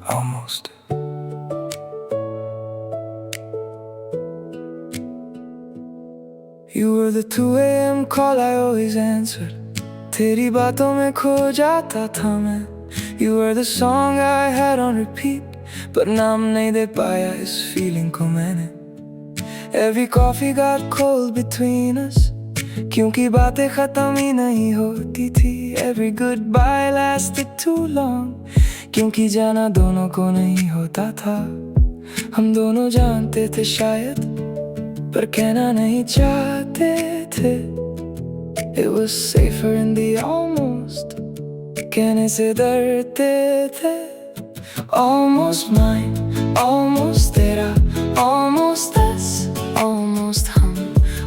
Almost. You were the 2 a.m. call I always answered. तेरी बातों में खो जाता था मैं. You were the song I had on repeat, पर नाम नहीं दे पाया इस feeling को मैंने. Every coffee got cold between us, क्योंकि बातें खत्म ही नहीं होती थी. Every goodbye lasted too long, क्योंकि जाना दोनों को नहीं होता था. हम दोनों जानते थे शायद, पर कहना नहीं चाहते थे. It was safer in the almost, कहने से डरते थे. Almost mine, almost तेरा, almost us, almost हम,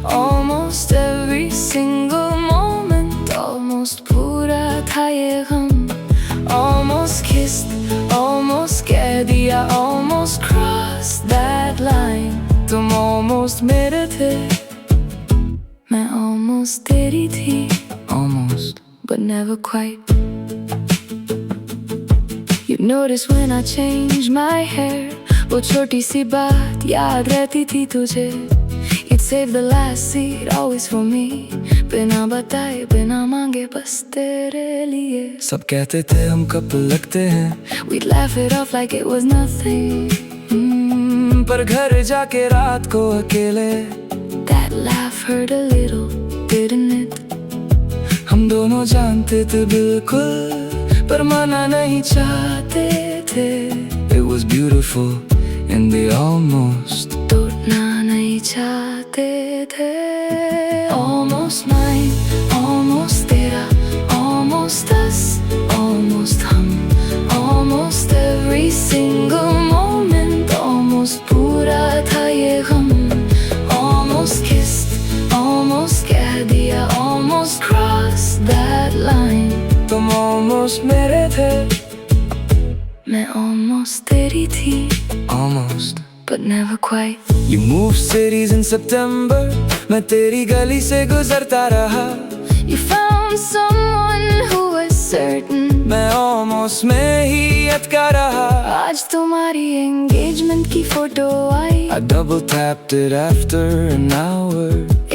almost every single moment, almost पूरा था ये गम. Almost kissed, almost कह दिया, almost crossed that line. तुम almost मेरे थे, मैं almost तेरी थी. Almost, but never quite. You noticed when I changed my hair, वो छोटी सी बात याद रहती थी तुझे. You'd save the last seat always for me, बिना बताए बिना मांगे बस तेरे लिए. सब कहते थे हम कपल लगते हैं, we'd laugh it off like it was nothing. पर घर जाके रात को अकेले, that laugh hurt a little, didn't it? हम दोनों जानते थे बिल्कुल, पर मना नहीं चाहते थे. It was beautiful in the almost, टूटना नहीं चाहते थे. Almost mine, almost तेरा, almost us, almost हम, almost every single moment, almost पूरा था ये गम. Almost kissed, almost कह दिया, almost crossed that line. तुम almost मेरे थे, मैं almost तेरी थी. Almost, but never quite. You moved cities in September, मैं तेरी गली से गुजरता रहा. You found someone who was certain, मैं almost में ही अटका रहा. आज तुम्हारी engagement की photo I. I double tapped it after an hour.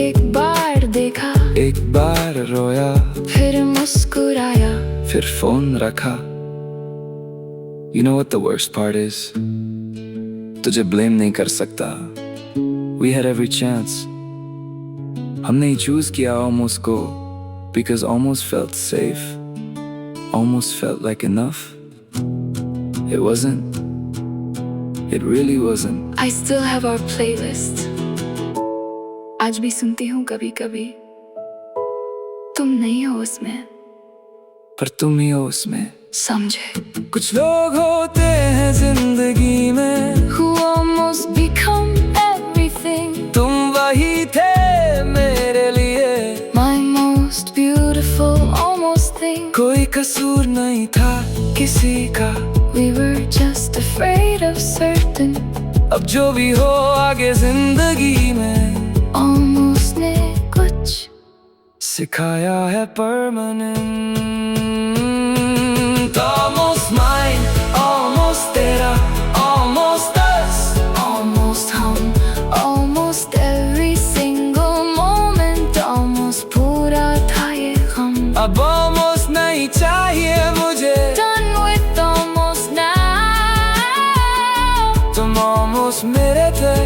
एक बार देखा, एक बार रोया, फिर मुस्कुराया, फिर फोन रखा. You know what the worst part is? तुझे blame नहीं कर सकता. We had every chance. हमने ही choose किया almost को, because almost felt safe, almost felt like enough. It wasn't. It really wasn't. I still have our playlist. आज भी सुनती हूँ कभी कभी. तुम नहीं हो उसमें, पर तुम ही हो उसमें. समझे? कुछ लोग होते हैं जिंदगी में, who almost become everything. तुम वही थे मेरे लिए, my most beautiful almost thing. कोई कसूर नहीं था किसी का, we were just afraid of certain. अब जो भी हो आगे जिंदगी में, almost ने कुछ सिखाया है permanent. Almost mine, almost तेरा, almost us, almost हम, almost every single moment, almost पूरा था ये गम. अब almost नहीं चाहिए मुझे, done with almost now. तुम almost मेरे थे,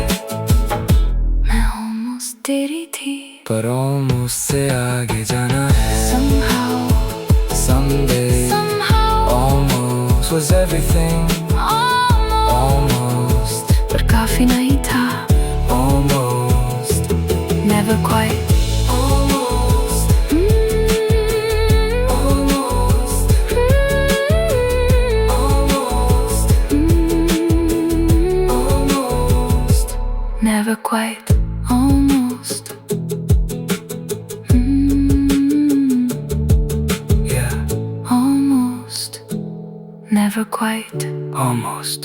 मैं almost तेरी थी. पर almost से आगे जाना है. Somehow, someday, almost was everything. Almost, पर काफी नहीं था. Almost, never quite. Almost, almost, almost, almost, never quite. Almost. Yeah. Almost. Never quite. Almost.